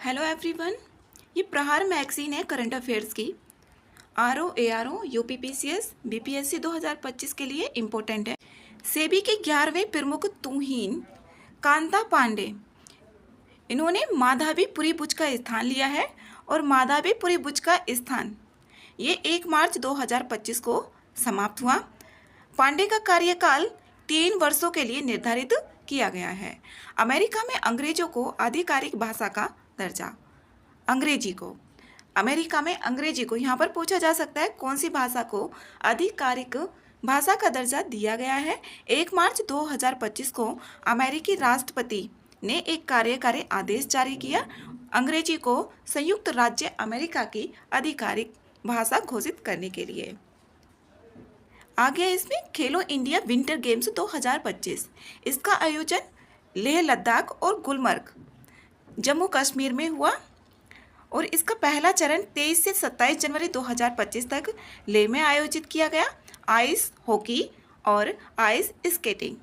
Hello everyone. ये प्रहार magazine है करंट अफेयर्स की। RO, ARO, UPPCS, BPSC 2025 के लिए इम्पोर्टेंट है। सेबी के 11वें प्रमुख तुहिन कांता पांडे, इन्होंने माधवीपुरी बुच का स्थान लिया है और माधवीपुरी बुच का स्थान ये 1 मार्च 2025 को समाप्त हुआ। पांडे का कार्यकाल 3 वर्षों के लिए निर्धारित किया गया है। अमेरिका में अंग्रेजों को आधिकारिक भाषा का दर्जा, अंग्रेजी को अमेरिका में अंग्रेजी को यहाँ पर पूछा जा सकता है कौन सी भाषा को आधिकारिक भाषा का दर्जा दिया गया है। 1 मार्च 2025 को अमेरिकी राष्ट्रपति ने एक कार्यकारी आदेश जारी किया, अंग्रेजी को संयुक्त राज्य अमेरिका की आधिकारिक भाषा घोषित करने के लिए। आगे इसमें खेलो इंडिया विंटर गेम्स 2025, इसका आयोजन लेह लद्दाख और गुलमर्ग जम्मू कश्मीर में हुआ और इसका पहला चरण 23 से 27 जनवरी 2025 तक लेह में आयोजित किया गया। आइस हॉकी और आइस स्केटिंग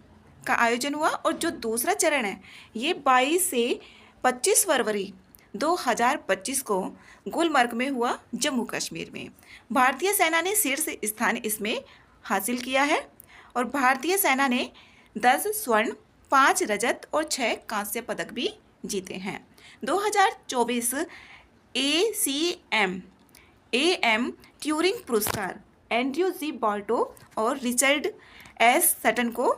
का आयोजन हुआ और जो दूसरा चरण है ये 22 से 25 फरवरी 2025 को गुलमर्ग में हुआ जम्मू कश्मीर में। भारतीय सेना ने शीर्ष स्थान इसमें हासिल किया है और भारतीय सेना ने 10 स्वर्ण, 5 रजत और 6 कांस्य पदक भी जीते हैं। 2024 AM ट्यूरिंग पुरस्कार एंड्रयू जी बाल्टो और रिचर्ड एस सटन को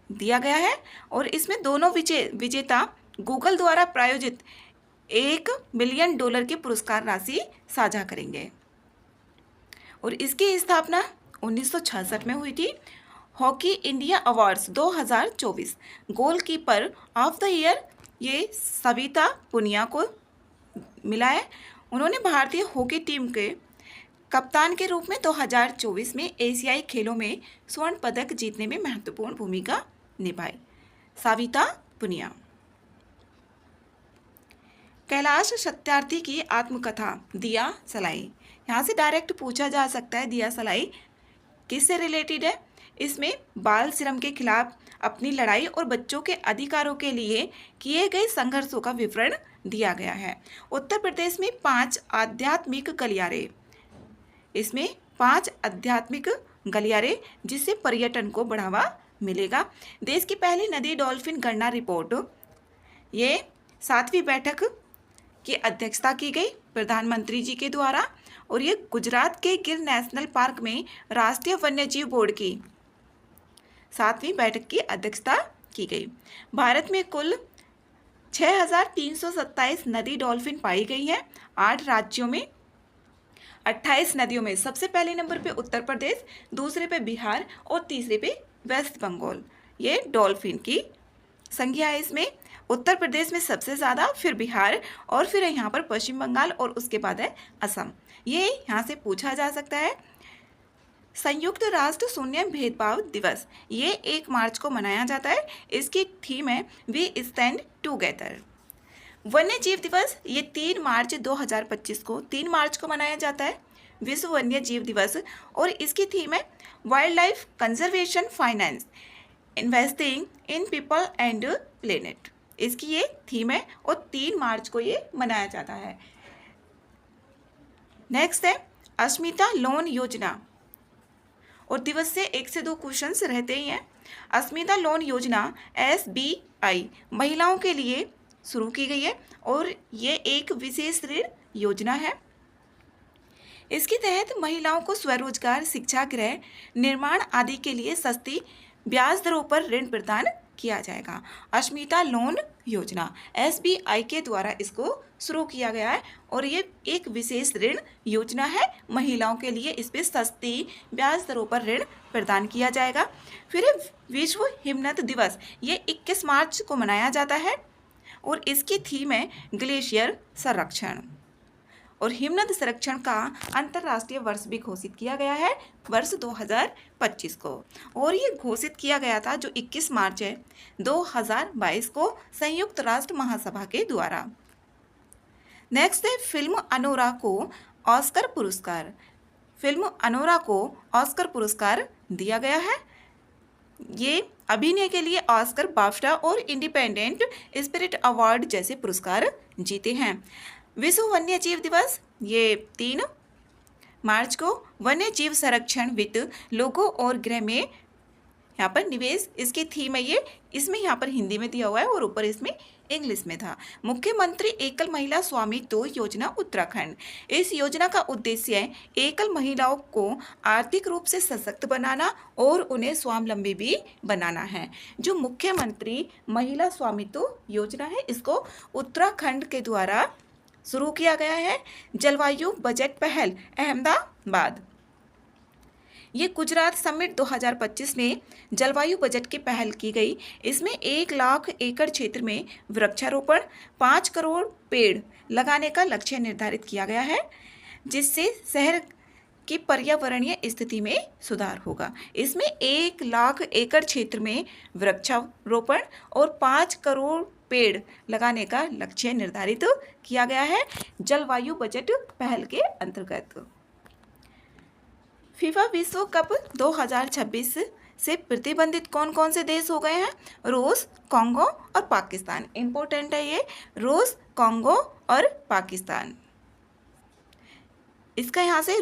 दिया गया है और इसमें दोनों विजेता गूगल द्वारा प्रायोजित $1 मिलियन की पुरस्कार राशि साझा करेंगे और इसकी स्थापना 1966 में हुई थी। Hockey India awards 2024 goalkeeper of the year ये सविता पुनिया को मिला है। उन्होंने भारतीय हॉकी टीम के कप्तान के रूप में 2024 में एशियाई खेलों में स्वर्ण पदक जीतने में महत्वपूर्ण भूमिका निभाई। सविता पुनिया। कैलाश सत्यार्थी की आत्मकथा दिया सलाई, यहाँ से डायरेक्ट पूछा जा सकता है दिया सलाई किससे रिलेटेड है। इसमें बाल श्रम के खिलाफ अपनी लड़ाई और बच्चों के अधिकारों के लिए किए गए संघर्षों का विवरण दिया गया है। उत्तर प्रदेश में 5 आध्यात्मिक गलियारे, इसमें 5 आध्यात्मिक गलियारे जिससे पर्यटन को बढ़ावा मिलेगा। देश की पहली नदी डॉल्फिन गणना रिपोर्ट ये 7वीं बैठक की अध्यक्षता की गई प्रधानमंत्री जी के द्वारा और ये गुजरात के गिर नेशनल पार्क में राष्ट्रीय वन्यजीव बोर्ड की 7वीं बैठक की अध्यक्षता की गई। भारत में कुल 6,327 नदी डॉल्फिन पाई गई है। 8 राज्यों में 28 नदियों में सबसे पहले नंबर पे उत्तर प्रदेश, दूसरे पे बिहार और तीसरे पे वेस्ट बंगाल ये डॉल्फिन की संख्या है। इसमें उत्तर प्रदेश में सबसे ज़्यादा, फिर बिहार और फिर यहाँ पर पश्चिम बंगाल और उसके बाद है असम। ये यहाँ से पूछा जा सकता है। संयुक्त राष्ट्र शून्य भेदभाव दिवस ये 1 मार्च को मनाया जाता है। इसकी थीम है वी स्टैंड टुगेदर। वन्य जीव दिवस ये 3 मार्च 2025 को 3 मार्च को मनाया जाता है, विश्व वन्य जीव दिवस और इसकी थीम है wild life conservation finance investing in people and planet. इसकी ये थीम है और 3 मार्च को ये मनाया जाता है। नेक्स्ट है अस्मिता लोन योजना और दिवस से 1 से 2 क्वेश्चंस रहते ही हैं। अस्मिता लोन योजना SBI महिलाओं के लिए शुरू की गई है और ये एक विशेष ऋण योजना है। इसके तहत महिलाओं को स्वरोजगार, शिक्षा, गृह निर्माण आदि के लिए सस्ती ब्याज दरों पर ऋण प्रदान किया जाएगा। अस्मिता लोन योजना SBI के द्वारा इसको शुरू किया गया है और ये एक विशेष ऋण योजना है। महिलाओं के लिए इस पर सस्ती ब्याज दरों पर ऋण प्रदान किया जाएगा। फिर विश्व हिमनद दिवस ये 21 मार्च को मनाया जाता है और इसकी थीम है ग्लेशियर संरक्षण और हिमनद संरक्षण का अंतर्राष्ट्रीय वर्ष भी घोषित किया गया है वर्ष 2025 को और ये घोषित किया गया था जो 21 मार्च है 2022 को संयुक्त राष्ट्र महासभा के द्वारा। नेक्स्ट है फिल्म अनोरा को ऑस्कर पुरस्कार। फिल्म अनोरा को ऑस्कर पुरस्कार दिया गया है। ये अभिनय के लिए ऑस्कर, बाफ्टा और इंडिपेंडेंट स्पिरिट अवार्ड जैसे पुरस्कार जीते हैं। विश्व वन्य जीव दिवस ये 3 मार्च को वन्य जीव संरक्षण वित्त, लोगों और गृह में यहाँ पर निवेश इसकी थीम है ये। इसमें यहाँ पर हिंदी में दिया हुआ है और ऊपर इसमें इंग्लिश में था। मुख्यमंत्री एकल महिला स्वामित्व योजना उत्तराखंड। इस योजना का उद्देश्य है एकल महिलाओं को आर्थिक रूप से सशक्त बनाना और उन्हें स्वावलंबी भी बनाना है। जो मुख्यमंत्री महिला स्वामित्व योजना है, इसको उत्तराखंड के द्वारा शुरू किया गया है। जलवायु बजट पहल अहमदाबाद। ये गुजरात समिट 2025 में जलवायु बजट की पहल की गई। इसमें 1 लाख एकड़ क्षेत्र में वृक्षारोपण, 5 करोड़ पेड़ लगाने का लक्ष्य निर्धारित किया गया है, जिससे शहर की पर्यावरणीय स्थिति में सुधार होगा। इसमें 1 लाख एकड़ क्षेत्र में वृक्षारोपण और 5 करोड़ पेड़ लगाने का लक्ष्य निर्धारित किया गया है जलवायु बजट पहल के अंतर्गत। फीफा विश्व कप 2026 से प्रतिबंधित कौन कौन से देश हो गए हैं? रूस, कांगो और पाकिस्तान। इंपॉर्टेंट है ये, रूस, कांगो और पाकिस्तान। इसका यहाँ से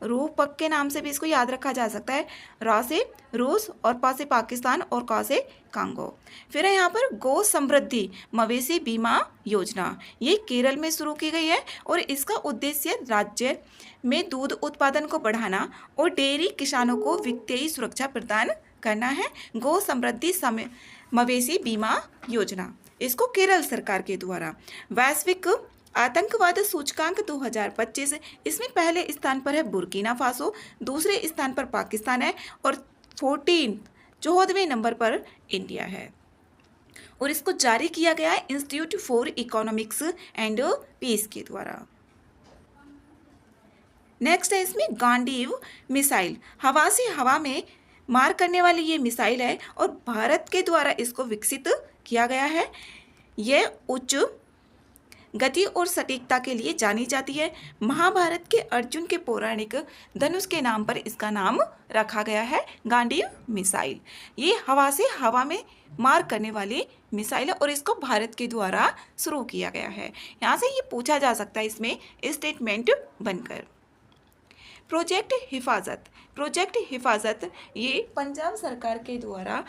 रूपक के नाम से भी इसको याद रखा जा सकता है। रा से रूस और पा से पाकिस्तान और का से कांगो। फिर है यहाँ पर गौ समृद्धि मवेशी बीमा योजना। ये केरल में शुरू की गई है और इसका उद्देश्य राज्य में दूध उत्पादन को बढ़ाना और डेयरी किसानों को वित्तीय सुरक्षा प्रदान करना है। गौ समृद्धि मवेशी बीमा योजना, इसको केरल सरकार के द्वारा। वैश्विक आतंकवाद सूचकांक 2025, इसमें पहले स्थान पर है बुर्किना फासो, दूसरे स्थान पर पाकिस्तान है और 14वें नंबर पर इंडिया है। और इसको जारी किया गया है institute for economics and peace के द्वारा। नेक्स्ट है इसमें गांडीव मिसाइल। हवा से हवा में मार करने वाली ये मिसाइल है और भारत के द्वारा इसको विकसित किया गया है। यह उच्च गति और सटीकता के लिए जानी जाती है। महाभारत के अर्जुन के पौराणिक धनुष के नाम पर इसका नाम रखा गया है गांडीव मिसाइल। ये हवा से हवा में मार करने वाली मिसाइल है और इसको भारत के द्वारा शुरू किया गया है। यहाँ से ये पूछा जा सकता है इसमें स्टेटमेंट बनकर। प्रोजेक्ट हिफाजत ये पंजाब सरकार के द्वारा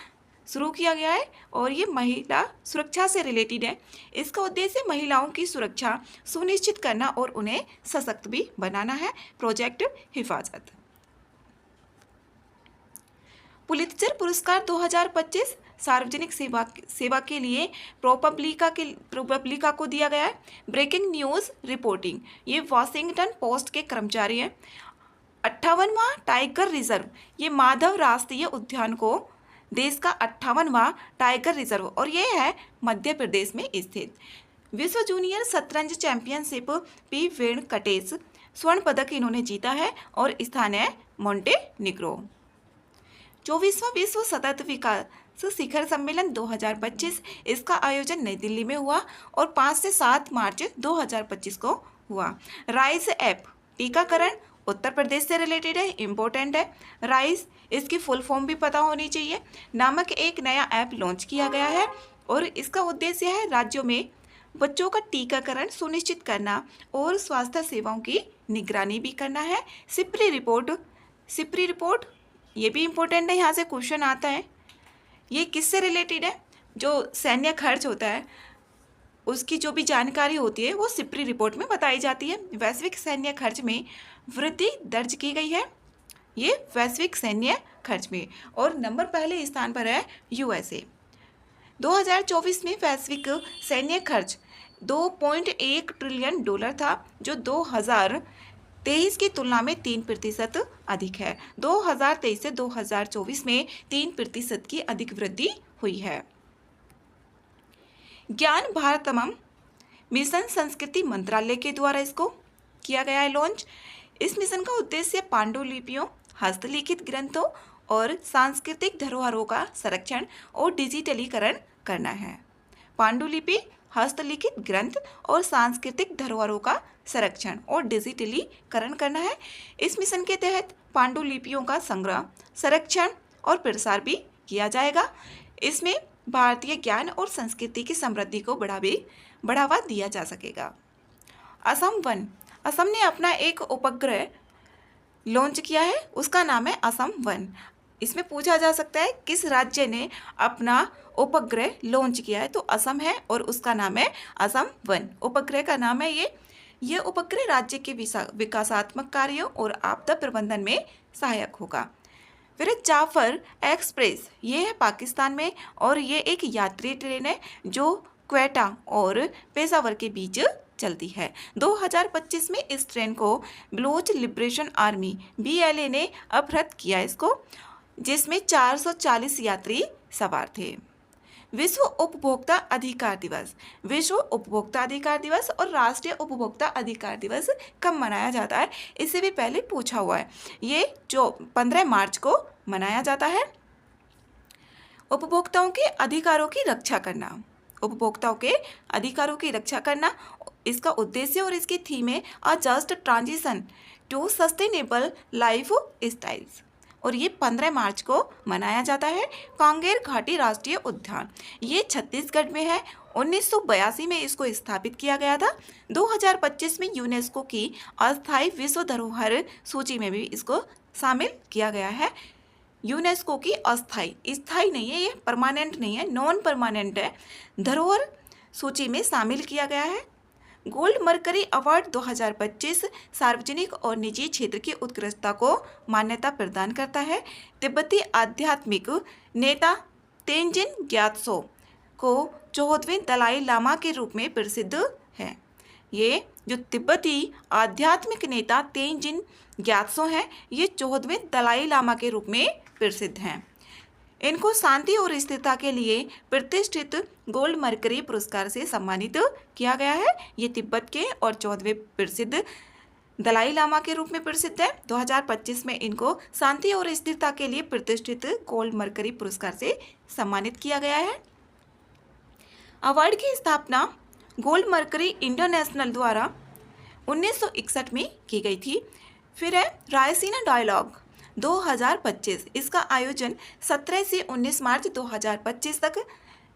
शुरू किया गया है और ये महिला सुरक्षा से रिलेटेड है। इसका उद्देश्य महिलाओं की सुरक्षा सुनिश्चित करना और उन्हें सशक्त भी बनाना है। प्रोजेक्ट हिफाजत। पुलित्जर पुरस्कार 2025 सार्वजनिक सेवा के लिए प्रोपब्लिका को दिया गया है। ब्रेकिंग न्यूज़ रिपोर्टिंग, ये वॉशिंगटन पोस्ट के कर्मचारी हैं। 58वां टाइगर रिजर्व, ये माधव राष्ट्रीय उद्यान को देश का 58वां टाइगर रिजर्व और ये है मध्य प्रदेश में स्थित। विश्व जूनियर शतरंज चैंपियनशिप पी वेंकटेश स्वर्ण पदक इन्होंने जीता है और स्थान है मोंटेनिग्रो। 24वां विश्व सतत विकास शिखर सम्मेलन 2025, इसका आयोजन नई दिल्ली में हुआ और 5 से 7 मार्च 2025 को हुआ। राइज ऐप टीकाकरण उत्तर प्रदेश से रिलेटेड है, इंपॉर्टेंट है। राइज, इसकी फुल फॉर्म भी पता होनी चाहिए, नामक एक नया ऐप लॉन्च किया गया है और इसका उद्देश्य है राज्यों में बच्चों का टीकाकरण सुनिश्चित करना और स्वास्थ्य सेवाओं की निगरानी भी करना है। सिप्री रिपोर्ट ये भी इंपॉर्टेंट है, यहाँ से क्वेश्चन आता है। ये किससे रिलेटेड है? जो सैन्य खर्च होता है उसकी जो भी जानकारी होती है वो सिप्री रिपोर्ट में बताई जाती है। वैश्विक सैन्य खर्च में वृद्धि दर्ज की गई है, ये वैश्विक सैन्य खर्च में, और नंबर पहले स्थान पर है यूएसए। 2024 में वैश्विक सैन्य खर्च $2.1 ट्रिलियन था, जो 2023 की तुलना में 3% अधिक है। 2023 से 2024 में 3% की अधिक वृद्धि हुई है। ज्ञान भारतम मिशन संस्कृति मंत्रालय के द्वारा इसको किया गया है लॉन्च। इस मिशन का उद्देश्य पांडुलिपियों, हस्तलिखित ग्रंथों और सांस्कृतिक धरोहरों का संरक्षण और डिजिटलीकरण करना है। पांडुलिपि, हस्तलिखित ग्रंथ और सांस्कृतिक धरोहरों का संरक्षण और डिजिटलीकरण करना है। इस मिशन के तहत पांडुलिपियों का संग्रह, संरक्षण और प्रसार भी किया जाएगा। इसमें भारतीय ज्ञान और संस्कृति की समृद्धि को बढ़ावा दिया जा सकेगा। असम वन, असम ने अपना एक उपग्रह लॉन्च किया है, उसका नाम है असम वन। इसमें पूछा जा सकता है किस राज्य ने अपना उपग्रह लॉन्च किया है, तो असम है और उसका नाम है असम वन। उपग्रह का नाम है ये उपग्रह राज्य के विकासात्मक कार्यों और आपदा प्रबंधन में सहायक होगा। फिर जाफर एक्सप्रेस, ये है पाकिस्तान में और ये एक यात्री ट्रेन है जो क्वेटा और पेशावर के बीच चलती है। 2025 में इस ट्रेन को बलूच लिबरेशन आर्मी BLA ने अपहृत किया इसको, जिसमें 440 यात्री सवार थे। विश्व उपभोक्ता अधिकार दिवस, विश्व उपभोक्ता अधिकार दिवस और राष्ट्रीय उपभोक्ता अधिकार दिवस कब मनाया जाता है, इससे भी पहले पूछा हुआ है। ये जो 15 मार्च को मनाया जाता है। उपभोक्ताओं के अधिकारों की रक्षा करना, उपभोक्ताओं के अधिकारों की रक्षा करना इसका उद्देश्य और इसकी थीम है a just transition to sustainable lifestyles, और ये 15 मार्च को मनाया जाता है। कांगेर घाटी राष्ट्रीय उद्यान, ये छत्तीसगढ़ में है। 1982 में इसको स्थापित किया गया था। 2025 में यूनेस्को की अस्थायी विश्व धरोहर सूची में भी इसको शामिल किया गया है। यूनेस्को की अस्थायी, स्थायी नहीं है, ये परमानेंट नहीं है, नॉन परमानेंट है, धरोहर सूची में शामिल किया गया है। गोल्ड मर्करी अवार्ड 2025 सार्वजनिक और निजी क्षेत्र की उत्कृष्टता को मान्यता प्रदान करता है। तिब्बती आध्यात्मिक नेता तेंजिन ग्यात्सो को 14वें दलाई लामा के रूप में प्रसिद्ध है। ये जो तिब्बती आध्यात्मिक नेता तेंजिन ग्यात्सो हैं, ये 14वें दलाई लामा के रूप में प्रसिद्ध हैं। इनको शांति और स्थिरता के लिए प्रतिष्ठित गोल्ड मर्करी पुरस्कार से सम्मानित किया गया है। ये तिब्बत के और 14वें प्रसिद्ध दलाई लामा के रूप में प्रसिद्ध है। 2025 में इनको शांति और स्थिरता के लिए प्रतिष्ठित गोल्ड मर्करी पुरस्कार से सम्मानित किया गया है। अवार्ड की स्थापना गोल्ड मर्करी इंटरनेशनल द्वारा 1961 में की गई थी। फिर है रायसीना डायलॉग 2025, इसका आयोजन 17 से 19 मार्च 2025 तक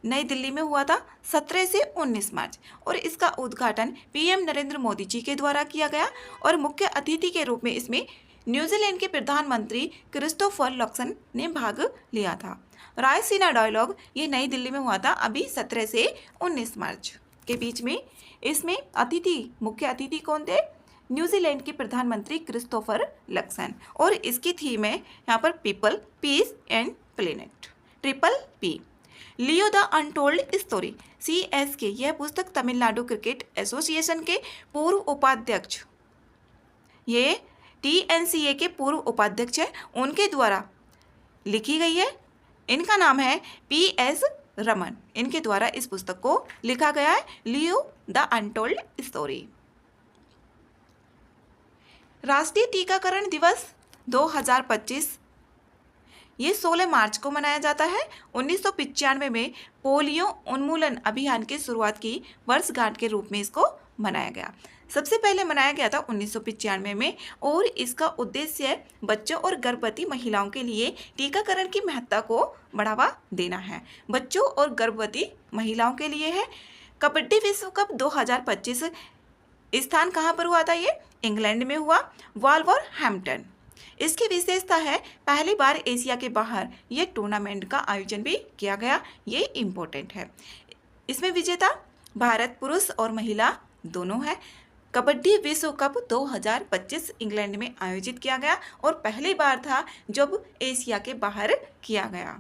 नई दिल्ली में हुआ था, 17 से 19 मार्च, और इसका उद्घाटन PM नरेंद्र मोदी जी के द्वारा किया गया और मुख्य अतिथि के रूप में इसमें न्यूजीलैंड के प्रधानमंत्री क्रिस्टोफर लक्सन ने भाग लिया था। रायसीना डायलॉग ये नई दिल्ली में हुआ था अभी 17 से 19 मार्च के बीच में। इसमें मुख्य अतिथि कौन थे? न्यूजीलैंड के प्रधानमंत्री क्रिस्टोफर लक्सन, और इसकी थीम है यहाँ पर people, peace and planet, PPP। Leo the untold story, CSK, यह पुस्तक तमिलनाडु क्रिकेट एसोसिएशन के पूर्व उपाध्यक्ष, ये TNCA के पूर्व उपाध्यक्ष है, उनके द्वारा लिखी गई है। इनका नाम है PS रमन, इनके द्वारा इस पुस्तक को लिखा गया है, लियो द अनटोल्ड स्टोरी। राष्ट्रीय टीकाकरण दिवस 2025, ये 16 मार्च को मनाया जाता है। 1995 में पोलियो उन्मूलन अभियान की शुरुआत की वर्षगांठ के रूप में इसको मनाया गया। सबसे पहले मनाया गया था 1995 में, और इसका उद्देश्य बच्चों और गर्भवती महिलाओं के लिए टीकाकरण की महत्ता को बढ़ावा देना है। बच्चों और गर्भवती महिलाओं के लिए है। कबड्डी विश्व कप 2025 स्थान कहाँ पर हुआ था? ये इंग्लैंड में हुआ, वॉल्वरहैम्पटन। इसकी विशेषता है पहली बार एशिया के बाहर ये टूर्नामेंट का आयोजन भी किया गया, ये इम्पोर्टेंट है। इसमें विजेता भारत पुरुष और महिला दोनों है। कबड्डी विश्व कप 2025 इंग्लैंड में आयोजित किया गया और पहली बार था जब एशिया के बाहर किया गया।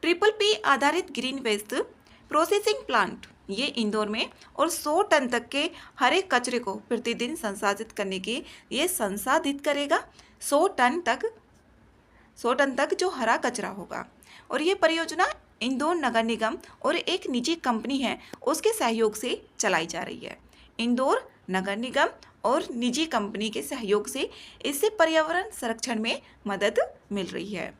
PPP आधारित ग्रीन वेस्ट प्रोसेसिंग प्लांट, ये इंदौर में, और 100 टन तक के हरे कचरे को प्रतिदिन संसाधित करने की ये संसाधित करेगा। 100 टन तक जो हरा कचरा होगा। और ये परियोजना इंदौर नगर निगम और एक निजी कंपनी है उसके सहयोग से चलाई जा रही है। इंदौर नगर निगम और निजी कंपनी के सहयोग से इससे पर्यावरण संरक्षण में मदद मिल रही है।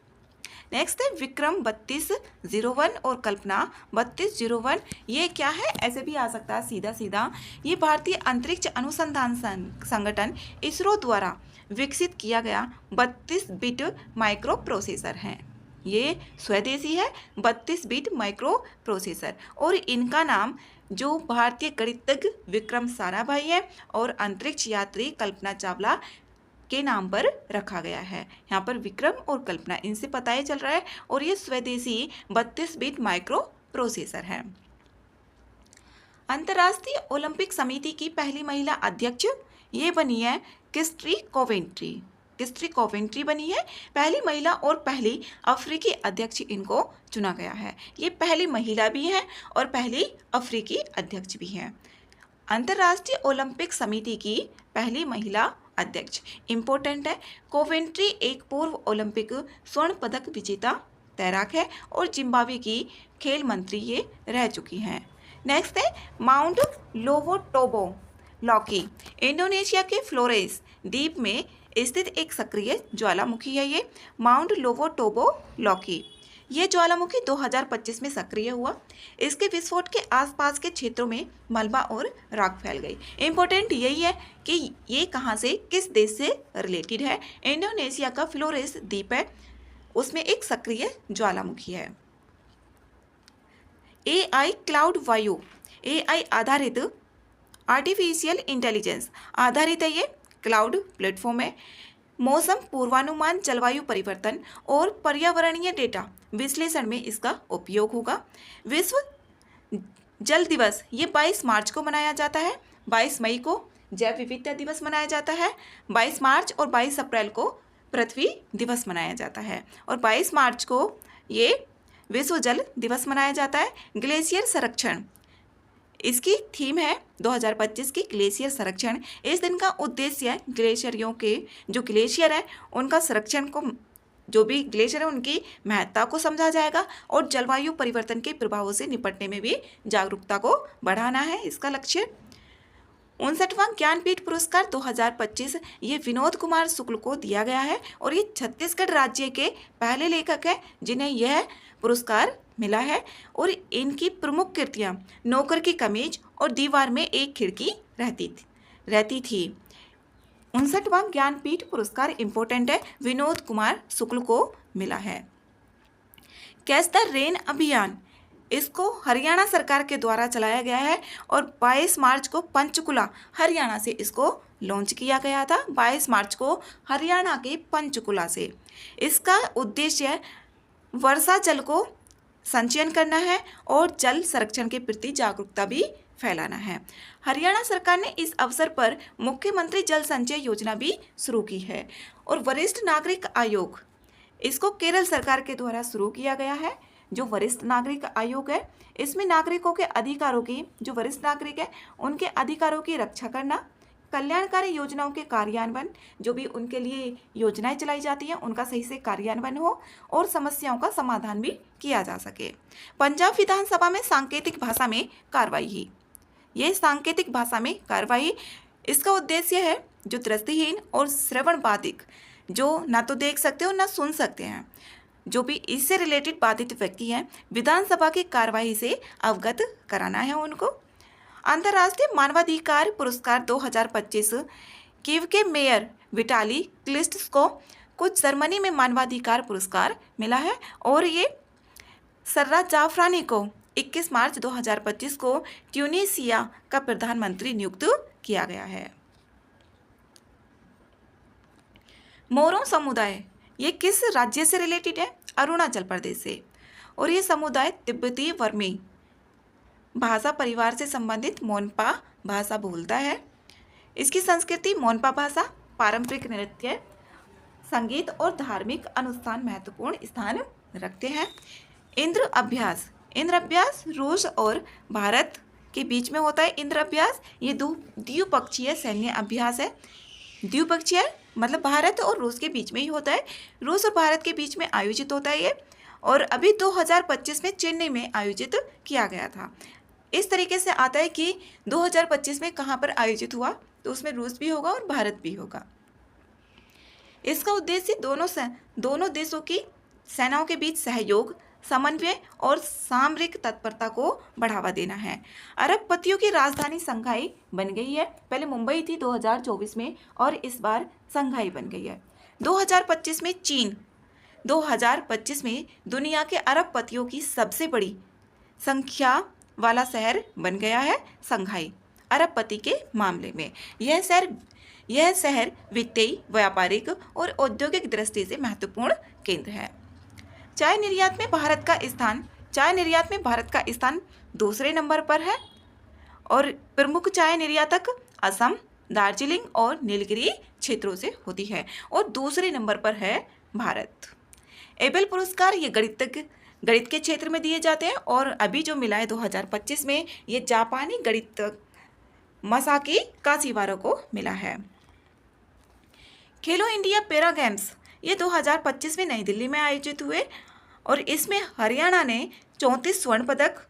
नेक्स्ट है विक्रम 3201 और कल्पना 3201। ये क्या है, ऐसे भी आ सकता है सीधा सीधा। ये भारतीय अंतरिक्ष अनुसंधान संगठन इसरो द्वारा विकसित किया गया 32 बिट माइक्रो प्रोसेसर है। ये स्वदेशी है 32 बिट माइक्रो प्रोसेसर, और इनका नाम जो भारतीय गणितज्ञ विक्रम साराभाई है और अंतरिक्ष यात्री कल्पना चावला के नाम पर रखा गया है। यहाँ पर विक्रम और कल्पना, इनसे पता ही चल रहा है। और ये स्वदेशी 32 बिट माइक्रो प्रोसेसर है। अंतर्राष्ट्रीय ओलंपिक समिति की पहली महिला अध्यक्ष ये बनी है क्रिस्टी कोवेंट्री। क्रिस्टी कोवेंट्री बनी है पहली महिला और पहली अफ्रीकी अध्यक्ष इनको चुना गया है। ये पहली महिला भी है और पहली अफ्रीकी अध्यक्ष भी है। अंतर्राष्ट्रीय ओलंपिक समिति की पहली महिला अध्यक्ष इम्पोर्टेंट है। कोवेंट्री एक पूर्व ओलंपिक स्वर्ण पदक विजेता तैराक है और जिम्बाब्वे की खेल मंत्री ये रह चुकी हैं। नेक्स्ट है माउंट लोवोटोबो लॉकी। इंडोनेशिया के फ्लोरेस द्वीप में स्थित एक सक्रिय ज्वालामुखी है ये माउंट लोवोटोबो लॉकी। ये ज्वालामुखी 2025 में सक्रिय हुआ। इसके विस्फोट के आसपास के क्षेत्रों में मलबा और राख फैल गई। इम्पोर्टेंट यही है कि ये कहाँ से, किस देश से रिलेटेड है। इंडोनेशिया का फ्लोरेस द्वीप है, उसमें एक सक्रिय ज्वालामुखी है। AI क्लाउड वायु, AI आधारित आर्टिफिशियल इंटेलिजेंस आधारित है। ये क्लाउड प्लेटफॉर्म है। मौसम पूर्वानुमान, जलवायु परिवर्तन और पर्यावरणीय डेटा विश्लेषण में इसका उपयोग होगा। विश्व जल दिवस ये 22 मार्च को मनाया जाता है। 22 मई को जैव विविधता दिवस मनाया जाता है। 22 मार्च और 22 अप्रैल को पृथ्वी दिवस मनाया जाता है और 22 मार्च को ये विश्व जल दिवस मनाया जाता है। ग्लेशियर संरक्षण इसकी थीम है 2025 की ग्लेशियर संरक्षण। इस दिन का उद्देश्य है ग्लेशियरों के जो ग्लेशियर है उनका संरक्षण को, जो भी ग्लेशियर है उनकी महत्ता को समझा जाएगा और जलवायु परिवर्तन के प्रभावों से निपटने में भी जागरूकता को बढ़ाना है इसका लक्ष्य। 59वां ज्ञानपीठ पुरस्कार 2025 ये विनोद कुमार शुक्ल को दिया गया है और ये छत्तीसगढ़ राज्य के पहले लेखक हैं जिन्हें यह पुरस्कार मिला है। और इनकी प्रमुख कृतियाँ नौकर की कमीज और दीवार में एक खिड़की रहती थी। 59वां ज्ञानपीठ पुरस्कार इम्पोर्टेंट है, विनोद कुमार शुक्ल को मिला है। कैच द रेन अभियान इसको हरियाणा सरकार के द्वारा चलाया गया है और 22 मार्च को पंचकुला हरियाणा से इसको लॉन्च किया गया था। 22 मार्च को हरियाणा के पंचकुला से। इसका उद्देश्य वर्षा जल को संचयन करना है और जल संरक्षण के प्रति जागरूकता भी फैलाना है। हरियाणा सरकार ने इस अवसर पर मुख्यमंत्री जल संचय योजना भी शुरू की है। और वरिष्ठ नागरिक आयोग इसको केरल सरकार के द्वारा शुरू किया गया है। जो वरिष्ठ नागरिक आयोग है इसमें नागरिकों के अधिकारों की, जो वरिष्ठ नागरिक है उनके अधिकारों की रक्षा करना, कल्याणकारी योजनाओं के कार्यान्वयन, जो भी उनके लिए योजनाएं चलाई जाती हैं उनका सही से कार्यान्वयन हो और समस्याओं का समाधान भी किया जा सके। पंजाब विधानसभा में सांकेतिक भाषा में कार्रवाई, ये सांकेतिक भाषा में कार्रवाई इसका उद्देश्य है जो दृष्टिहीन और श्रवण बाधिक, जो ना तो देख सकते हो ना सुन सकते हैं, जो भी इससे रिलेटेड बाधित व्यक्ति हैं, विधानसभा की कार्यवाही से अवगत कराना है उनको। अंतर्राष्ट्रीय मानवाधिकार पुरस्कार 2025 कीव के मेयर विटाली क्लिस्टस को कुछ जर्मनी में मानवाधिकार पुरस्कार मिला है और ये सर्रा जाफरानी को 21 मार्च 2025 को ट्यूनीसिया का प्रधानमंत्री नियुक्त किया गया है। मोरो समुदाय ये किस राज्य से रिलेटेड है? अरुणाचल प्रदेश से। और ये समुदाय तिब्बती वर्मी भाषा परिवार से संबंधित मोनपा भाषा बोलता है। इसकी संस्कृति मोनपा भाषा, पारंपरिक नृत्य, संगीत और धार्मिक अनुष्ठान महत्वपूर्ण स्थान रखते हैं। इंद्र अभ्यास रूस और भारत के बीच में होता है। इंद्र अभ्यास ये द्विपक्षीय सैन्य अभ्यास है। द्विपक्षीय मतलब भारत और रूस के बीच में ही होता है। रूस और भारत के बीच में आयोजित होता है ये, और अभी 2025 में चेन्नई में आयोजित किया गया था। इस तरीके से आता है कि 2025 में कहाँ पर आयोजित हुआ, तो उसमें रूस भी होगा और भारत भी होगा। इसका उद्देश्य दोनों देशों की सेनाओं के बीच सहयोग, समन्वय और सामरिक तत्परता को बढ़ावा देना है। अरबपतियों की राजधानी शंघाई बन गई है। पहले मुंबई थी 2024 में और इस बार शंघाई बन गई है। 2025 में चीन 2025 में दुनिया के अरबपतियों की सबसे बड़ी संख्या वाला शहर बन गया है शंघाई। अरबपति के मामले में यह शहर वित्तीय, व्यापारिक और औद्योगिक दृष्टि से महत्वपूर्ण केंद्र है। चाय निर्यात में भारत का स्थान दूसरे नंबर पर है और प्रमुख चाय निर्यातक असम, दार्जिलिंग और नीलगिरी क्षेत्रों से होती है और दूसरे नंबर पर है भारत। एबेल पुरस्कार ये गणित के क्षेत्र में दिए जाते हैं और अभी जो मिला है 2025 में ये जापानी गणितज्ञ मसाकी काशिवारा को मिला है। खेलो इंडिया पैरा गेम्स ये 2025 में नई दिल्ली में आयोजित हुए और इसमें हरियाणा ने 34 स्वर्ण पदक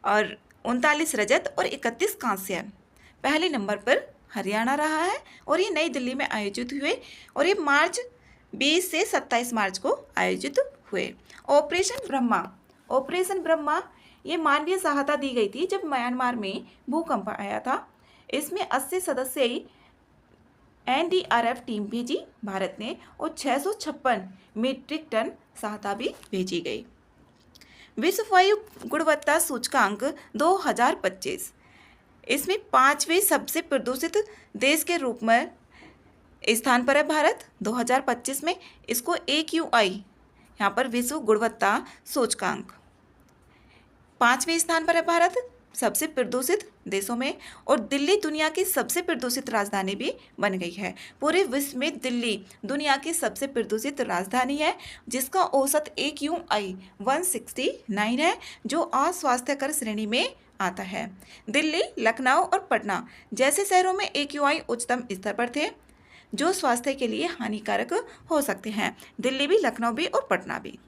और 39 रजत और 31 कांस्य, पहले नंबर पर हरियाणा रहा है और ये नई दिल्ली में आयोजित हुए और ये मार्च 20 से 27 मार्च को आयोजित हुए। ऑपरेशन ब्रह्मा ये मानवीय सहायता दी गई थी जब म्यांमार में भूकंप आया था। इसमें 80 सदस्यीय एनडीआरएफ टीम भेजी भारत ने और 656 मीट्रिक टन सहायता भी भेजी गई। विश्व वायु गुणवत्ता सूचकांक 2025 इसमें 5वें सबसे प्रदूषित देश के रूप में स्थान पर है भारत। 2025 में इसको AQI यहाँ पर विश्व गुणवत्ता सूचकांक 5वें स्थान पर है भारत सबसे प्रदूषित देशों में और दिल्ली दुनिया की सबसे प्रदूषित राजधानी भी बन गई है। पूरे विश्व में दिल्ली दुनिया की सबसे प्रदूषित राजधानी है जिसका औसत AQI 169 है जो अस्वास्थ्यकर श्रेणी में आता है। दिल्ली, लखनऊ और पटना जैसे शहरों में AQI उच्चतम स्तर पर थे जो स्वास्थ्य के लिए हानिकारक हो सकते हैं। दिल्ली भी, लखनऊ भी और पटना भी।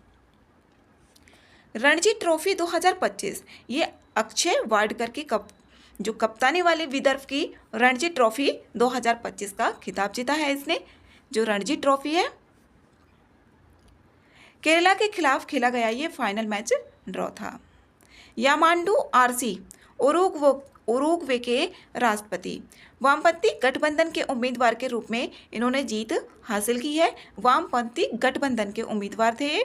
रणजी ट्रॉफी 2025 ये अक्षय वाडकर की जो कप्तानी वाले विदर्भ की रणजी ट्रॉफी 2025 का खिताब जीता है इसने। जो रणजी ट्रॉफी है केरला के खिलाफ खेला गया ये फाइनल मैच ड्रॉ था। यामांडू आरसी उरुग्वे के राष्ट्रपति वामपंथी गठबंधन के उम्मीदवार के रूप में इन्होंने जीत हासिल की है। वामपंथी गठबंधन के उम्मीदवार थे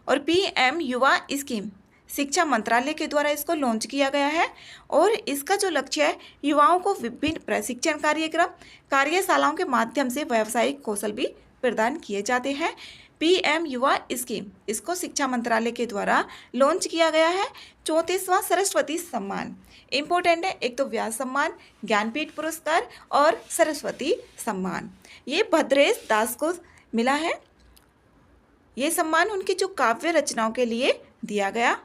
और PM युवा स्कीम शिक्षा मंत्रालय के द्वारा इसको लॉन्च किया गया है और इसका जो लक्ष्य है युवाओं को विभिन्न प्रशिक्षण कार्यशालाओं के माध्यम से व्यावसायिक कौशल भी प्रदान किए जाते हैं। PM युवा स्कीम इसको शिक्षा मंत्रालय के द्वारा लॉन्च किया गया है। 34वां सरस्वती सम्मान इम्पोर्टेंट है, एक तो व्यास सम्मान, ज्ञानपीठ पुरस्कार और सरस्वती सम्मान ये भद्रेश दास को मिला है। ये सम्मान उनकी जो काव्य रचनाओं के लिए दिया गया।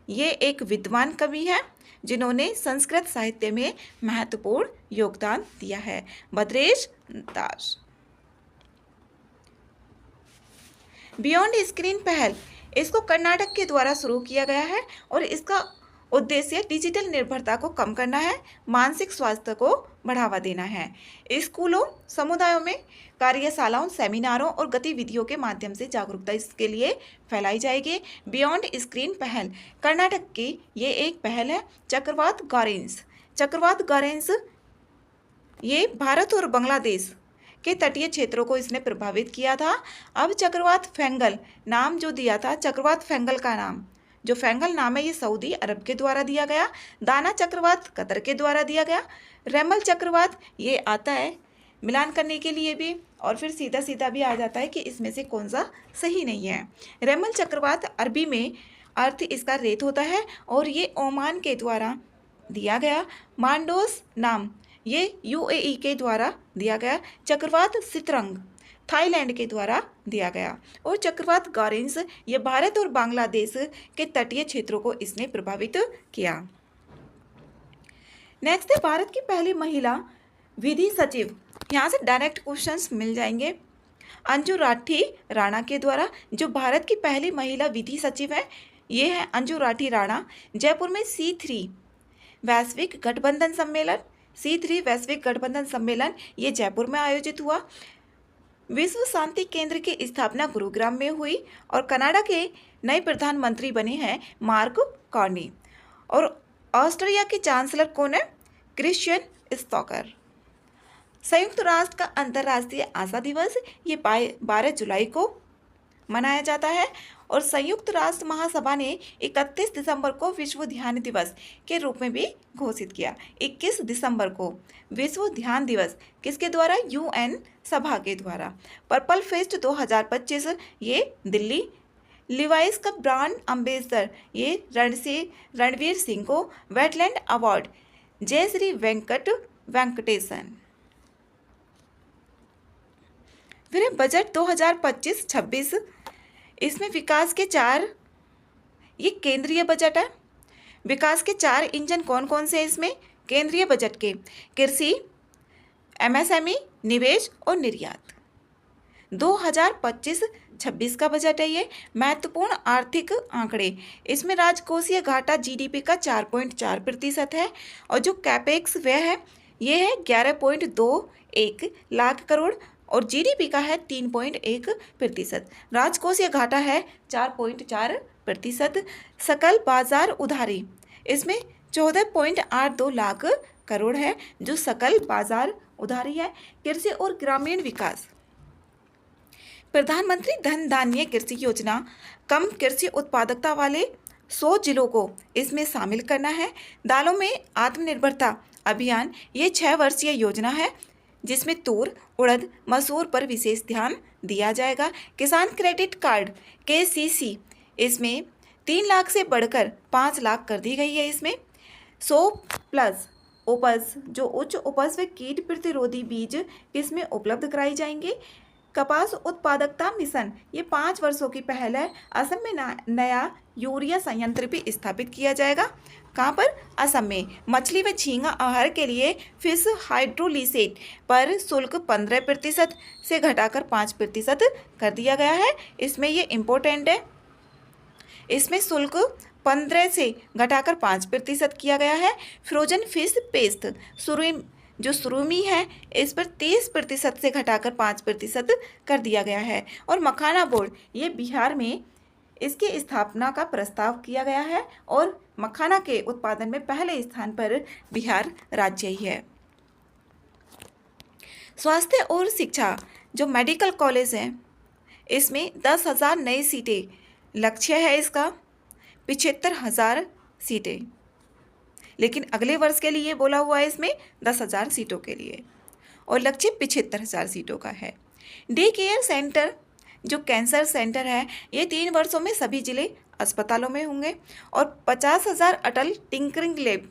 ये एक विद्वान कवि है जिन्होंने संस्कृत साहित्य में महत्वपूर्ण योगदान दिया है, भद्रेश दास। बियॉन्ड स्क्रीन पहल इसको कर्नाटक के द्वारा शुरू किया गया है और इसका उद्देश्य डिजिटल निर्भरता को कम करना है, मानसिक स्वास्थ्य को बढ़ावा देना है। स्कूलों, समुदायों में कार्यशालाओं, सेमिनारों और गतिविधियों के माध्यम से जागरूकता इसके लिए फैलाई जाएगी। बियॉन्ड स्क्रीन पहल कर्नाटक की ये एक पहल है। चक्रवात गारेंस ये भारत और बांग्लादेश के तटीय क्षेत्रों को इसने प्रभावित किया था। अब चक्रवात फेंगल नाम जो दिया था, चक्रवात फेंगल का नाम जो फेंगल नाम है ये सऊदी अरब के द्वारा दिया गया। दाना चक्रवात कतर के द्वारा दिया गया। रेमल चक्रवात ये आता है मिलान करने के लिए भी और फिर सीधा सीधा भी आ जाता है कि इसमें से कौन सा सही नहीं है। रेमल चक्रवात अरबी में अर्थ इसका रेत होता है और ये ओमान के द्वारा दिया गया। मांडोस नाम ये UAE के द्वारा दिया गया। चक्रवात सितरंग थाईलैंड के द्वारा दिया गया और चक्रवात गारेंस ये भारत और बांग्लादेश के तटीय क्षेत्रों को इसने प्रभावित किया। नेक्स्ट है भारत की पहली महिला विधि सचिव। यहाँ से डायरेक्ट क्वेश्चंस मिल जाएंगे। अंजू राठी राणा के द्वारा जो भारत की पहली महिला विधि सचिव है ये है अंजू राठी राणा। जयपुर में C3 वैश्विक गठबंधन सम्मेलन ये जयपुर में आयोजित हुआ। विश्व शांति केंद्र की स्थापना गुरुग्राम में हुई और कनाडा के नए प्रधानमंत्री बने हैं मार्क कार्नी। और ऑस्ट्रिया के चांसलर कौन है? Christian Stoker. संयुक्त राष्ट्र का अंतर्राष्ट्रीय आशा दिवस ये 12 जुलाई को मनाया जाता है। और संयुक्त राष्ट्र महासभा ने 31 दिसंबर को विश्व ध्यान दिवस के रूप में भी घोषित किया। 21 दिसंबर को विश्व ध्यान दिवस किसके द्वारा? यूएन सभा के द्वारा। पर्पल फेस्ट 2025 ये दिल्ली। लिवाइस का ब्रांड एम्बेसडर ये रणवीर सिंह को। वेटलैंड अवार्ड जय श्री वेंकटेशन। फिर बजट 2025-26, इसमें विकास के 4, ये केंद्रीय बजट है। विकास के 4 इंजन कौन कौन से हैं इसमें केंद्रीय बजट के? कृषि, एमएसएमई, निवेश और निर्यात। 2025-26 का बजट है ये। महत्वपूर्ण आर्थिक आंकड़े, इसमें राजकोषीय घाटा जीडीपी का 4.4% है। और जो कैपेक्स व्यय है ये है 11.21 लाख करोड़ और जीडीपी का है 3.1%। राजकोषीय घाटा है 4.4%। सकल बाजार उधारी इसमें 14.82 लाख करोड़ है जो सकल बाजार उधारी है। कृषि और ग्रामीण विकास, प्रधानमंत्री धन धान्य कृषि योजना कम कृषि उत्पादकता वाले 100 जिलों को इसमें शामिल करना है। दालों में आत्मनिर्भरता अभियान ये 6 वर्षीय योजना है जिसमें तूर, उड़द, मसूर पर विशेष ध्यान दिया जाएगा। किसान क्रेडिट कार्ड KCC इसमें 3 लाख से बढ़कर 5 लाख कर दी गई है। इसमें 100+ उपज जो उच्च उपज व कीट प्रतिरोधी बीज इसमें उपलब्ध कराई जाएंगे। कपास उत्पादकता मिशन ये 5 वर्षों की पहल है। असम में नया यूरिया संयंत्र भी स्थापित किया जाएगा। कहाँ पर? असम में। मछली व झींगा आहार के लिए फिश हाइड्रोलिसेट पर शुल्क 15% से घटाकर 5% कर दिया गया है। इसमें ये इम्पोर्टेंट है, इसमें शुल्क 15 से घटाकर 5% किया गया है। फ्रोजन फिश पेस्ट सुरुमी है इस पर 30% से घटाकर 5% कर दिया गया है। और मखाना बोर्ड ये बिहार में इसकी स्थापना का प्रस्ताव किया गया है और मखाना के उत्पादन में पहले स्थान पर बिहार राज्य ही है। स्वास्थ्य और शिक्षा जो मेडिकल कॉलेज हैं इसमें 10,000 नई सीटें लक्ष्य है इसका, 75,000 सीटें, लेकिन अगले वर्ष के लिए बोला हुआ है इसमें 10,000 सीटों के लिए और लक्ष्य 75,000 सीटों का है। डे केयर सेंटर जो कैंसर सेंटर है ये 3 वर्षों में सभी जिले अस्पतालों में होंगे और 50,000 अटल टिंकरिंग लैब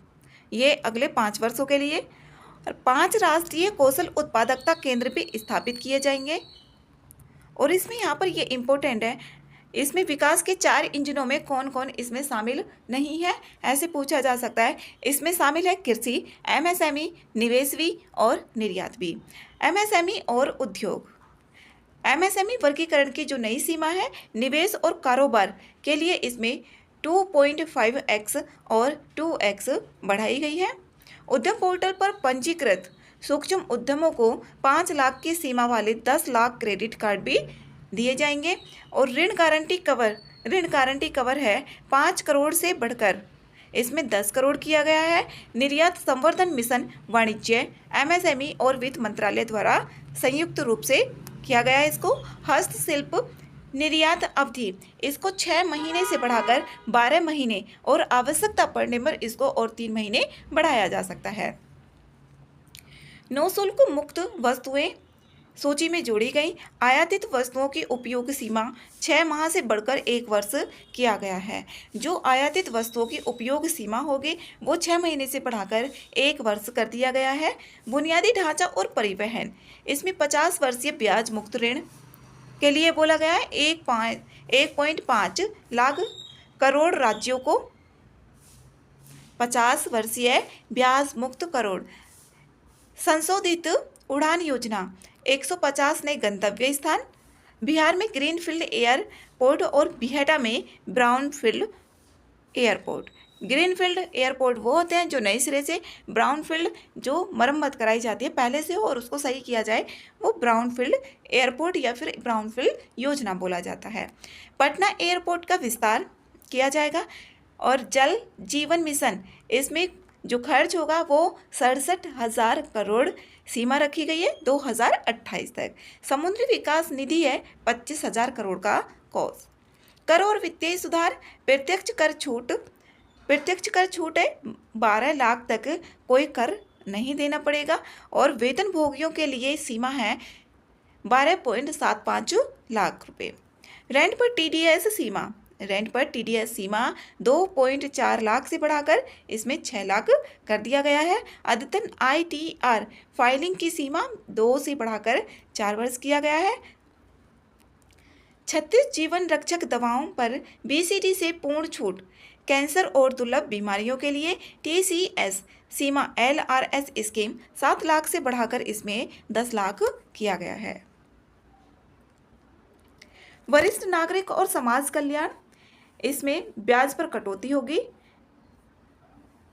ये अगले 5 वर्षों के लिए और 5 राष्ट्रीय कौशल उत्पादकता केंद्र भी स्थापित किए जाएंगे। और इसमें यहाँ पर ये इम्पोर्टेंट है, इसमें विकास के 4 इंजनों में कौन कौन इसमें शामिल नहीं है ऐसे पूछा जा सकता है। इसमें शामिल है कृषि, एमएसएमई, निवेश भी और निर्यात भी। एमएसएमई और उद्योग, एमएसएमई वर्गीकरण की जो नई सीमा है निवेश और कारोबार के लिए इसमें 2.5x और 2x बढ़ाई गई है। उद्यम पोर्टल पर पंजीकृत सूक्ष्म उद्यमों को 5 लाख की सीमा वाले 10 लाख क्रेडिट कार्ड भी दिए जाएंगे। और ऋण गारंटी कवर है 5 करोड़ से बढ़कर इसमें 10 करोड़ किया गया है। निर्यात संवर्धन मिशन वाणिज्य, एमएसएमई और वित्त मंत्रालय द्वारा संयुक्त रूप से किया गया है। इसको हस्तशिल्प निर्यात अवधि इसको 6 महीने से बढ़ाकर 12 महीने और आवश्यकता पड़ने पर इसको और 3 महीने बढ़ाया जा सकता है। नो शुल्क मुक्त वस्तुएं सूची में जोड़ी गई। आयातित वस्तुओं की उपयोग सीमा 6 माह से बढ़कर 1 वर्ष किया गया है। जो आयातित वस्तुओं की उपयोग सीमा होगी वो 6 महीने से बढ़ाकर 1 वर्ष कर दिया गया है। बुनियादी ढांचा और परिवहन इसमें 50 वर्षीय ब्याज मुक्त ऋण के लिए बोला गया है। 1.5 लाख करोड़ राज्यों को 50 वर्षीय ब्याज मुक्त करोड़। संशोधित उड़ान योजना 150 नए गंतव्य स्थान। बिहार में ग्रीनफील्ड एयरपोर्ट और बिहटा में ब्राउनफील्ड एयरपोर्ट। ग्रीनफील्ड एयरपोर्ट वो होते हैं जो नए सिरे से, ब्राउनफील्ड जो मरम्मत कराई जाती है पहले से हो और उसको सही किया जाए, वो ब्राउनफील्ड एयरपोर्ट या फिर ब्राउनफील्ड योजना बोला जाता है। पटना एयरपोर्ट का विस्तार किया जाएगा। और जल जीवन मिशन, इसमें जो खर्च होगा वो 67,000 करोड़ सीमा रखी गई है 2028 तक। समुद्री विकास निधि है 25,000 करोड़ का कॉस्ट। कर और वित्तीय सुधार, प्रत्यक्ष कर छूट है 12 लाख तक कोई कर नहीं देना पड़ेगा। और वेतन भोगियों के लिए सीमा है 12.75 लाख रुपए। रेंट पर टीडीएस सीमा 2.4 लाख से बढ़ाकर इसमें 6 लाख कर दिया गया है। अद्यतन आईटीआर फाइलिंग की सीमा 2 से बढ़ाकर 4 वर्ष किया गया है। 36 जीवन रक्षक दवाओं पर बीसीडी से पूर्ण छूट। कैंसर और दुर्लभ बीमारियों के लिए टीसीएस सीमा एलआरएस स्कीम 7 लाख से बढ़ाकर इसमें 10 लाख किया गया है। वरिष्ठ नागरिक और समाज कल्याण, इसमें ब्याज पर कटौती होगी,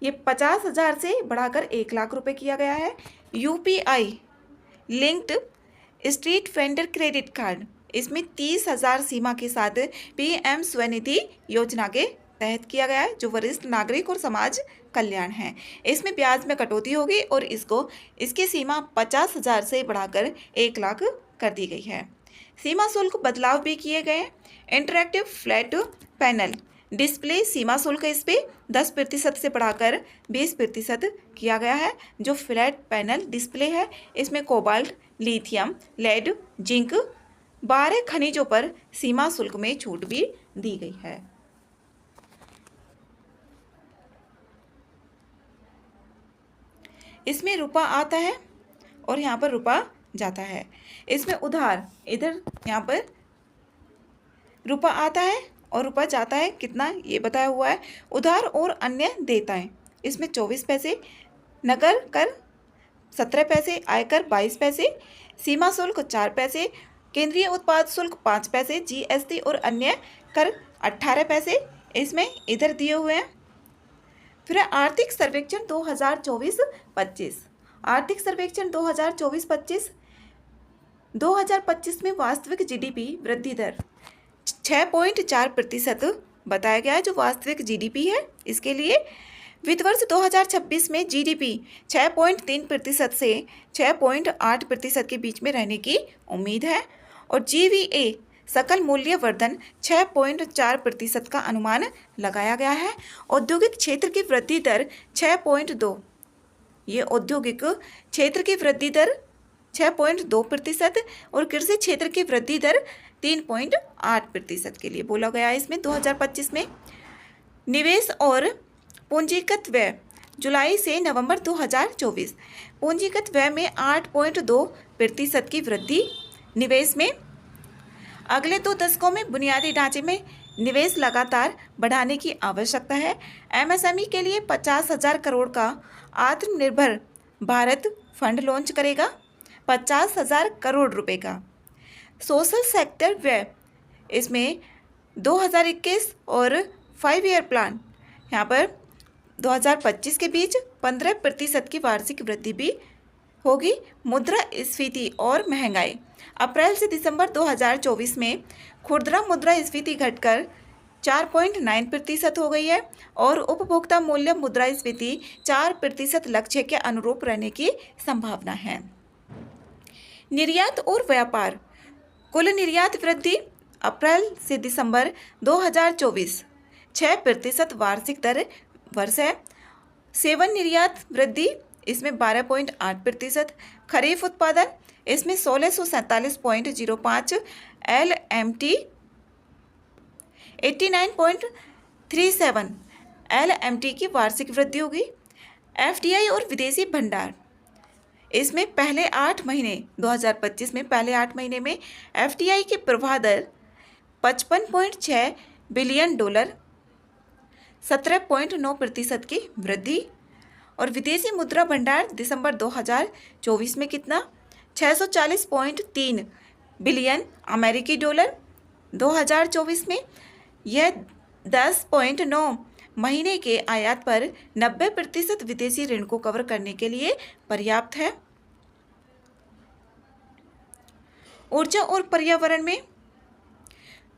ये 50,000 से बढ़ाकर 1 लाख रुपए किया गया है। UPI linked street vendor credit card, इसमें 30,000 सीमा के साथ पीएम स्वनिधि योजना के तहत किया गया है, जो वरिष्ठ नागरिक और समाज कल्याण है। इसमें ब्याज में कटौती होगी और इसकी सीमा 50,000 से बढ़ाकर 1 लाख कर दी गई है। सीमा शुल्क बदलाव भी किए गए। इंटरैक्टिव फ्लैट पैनल डिस्प्ले सीमा शुल्क इस पे 10% से बढ़ाकर 20% किया गया है। जो फ्लैट पैनल डिस्प्ले है इसमें कोबाल्ट, लिथियम, लेड, जिंक 12 खनिजों पर सीमा शुल्क में छूट भी दी गई है। इसमें रुपा आता है और यहाँ पर रुपा जाता है। इसमें उधार, इधर यहाँ पर रुपा आता है और रुपा जाता है, कितना ये बताया हुआ है। उधार और अन्य देयताएं, इसमें 24 पैसे, नगर कर 17 पैसे, आयकर 22 पैसे, सीमा शुल्क 4 पैसे, केंद्रीय उत्पाद शुल्क 5 पैसे, जीएसटी और अन्य कर 18 पैसे इसमें इधर दिए हुए हैं। फिर आर्थिक सर्वेक्षण 2024-25। आर्थिक सर्वेक्षण 2024-25 2025 में वास्तविक जीडीपी वृद्धि दर 6.4% बताया गया है, जो वास्तविक जीडीपी है इसके लिए। वित्त वर्ष 2026 में जीडीपी 6.3% से 6.8% के बीच में रहने की उम्मीद है। और जीवीए सकल मूल्य वर्धन 6.4% का अनुमान लगाया गया है। औद्योगिक क्षेत्र की वृद्धि दर 6.2, ये औद्योगिक क्षेत्र की वृद्धि दर 6.2% और कृषि क्षेत्र की वृद्धि दर 3.8% के लिए बोला गया है इसमें 2025 में। निवेश और पूंजीगत व्यय जुलाई से नवंबर 2024, पूंजीगत व्यय में 8.2% की वृद्धि। निवेश में अगले 2 दशकों में बुनियादी ढांचे में निवेश लगातार बढ़ाने की आवश्यकता है। एमएसएमई के लिए 50,000 करोड़ का आत्मनिर्भर भारत फंड लॉन्च करेगा, 50,000 करोड़ रुपए का। सोशल सेक्टर व्यय, इसमें 2021 और 5 ईयर प्लान, यहाँ पर 2025 के बीच 15% की वार्षिक वृद्धि भी होगी। मुद्रास्फीति और महंगाई, अप्रैल से दिसंबर 2024 में खुदरा मुद्रास्फीति घटकर 4.9% हो गई है और उपभोक्ता मूल्य मुद्रास्फीति 4% लक्ष्य के अनुरूप रहने की संभावना है। निर्यात और व्यापार, कुल निर्यात वृद्धि अप्रैल से दिसंबर 2024 6% वार्षिक दर वर्ष है। सेवन निर्यात वृद्धि इसमें 12.8%। खरीफ उत्पादन इसमें 1647.05, एलएमटी 89.37 एलएमटी की वार्षिक वृद्धि होगी। एफडीआई और विदेशी भंडार, इसमें पहले 8 महीने 2025 में पहले 8 महीने में एफडीआई की प्रवाह दर 55.6 बिलियन डॉलर, 17.9% की वृद्धि। और विदेशी मुद्रा भंडार दिसंबर 2024 में कितना, 640.3 बिलियन अमेरिकी डॉलर। 2024 में यह 10.9 महीने के आयात पर 90% विदेशी ऋण को कवर करने के लिए पर्याप्त है। ऊर्जा और पर्यावरण में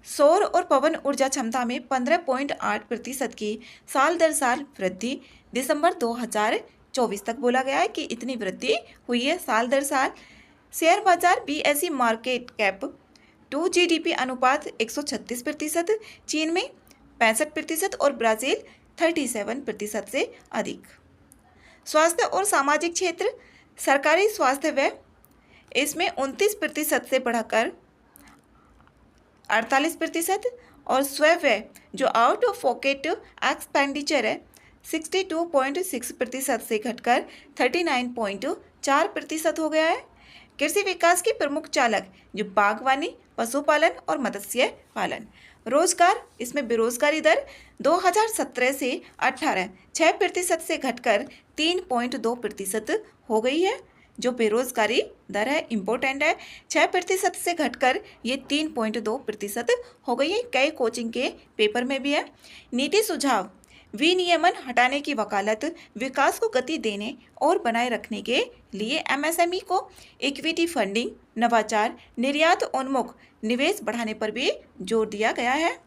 सौर और पवन ऊर्जा क्षमता में 15.8% की साल दर साल वृद्धि दिसंबर 2024 तक बोला गया है कि इतनी वृद्धि हुई है साल दर साल। शेयर बाजार BSE market cap to GDP अनुपात 136%, चीन में 65% और ब्राजील 37% से अधिक। स्वास्थ्य और सामाजिक क्षेत्र, सरकारी स्वास्थ्य व्यय इसमें 29% से बढ़कर 48% और स्वयं व्यय जो आउट ऑफ पॉकेट एक्सपेंडिचर है 62.6% से घटकर 39.4% हो गया है। कृषि विकास की प्रमुख चालक जो बागवानी, पशुपालन और मत्स्य पालन। रोजगार इसमें बेरोजगारी दर 2017 से 18 6% से घटकर 3.2% हो गई है। जो बेरोजगारी दर है इम्पोर्टेंट है, 6% से घटकर ये 3.2% हो गई है। कई कोचिंग के पेपर में भी है। नीति सुझाव विनियमन हटाने की वकालत विकास को गति देने और बनाए रखने के लिए एमएसएमई को इक्विटी फंडिंग, नवाचार, निर्यात उन्मुख निवेश बढ़ाने पर भी जोर दिया गया है।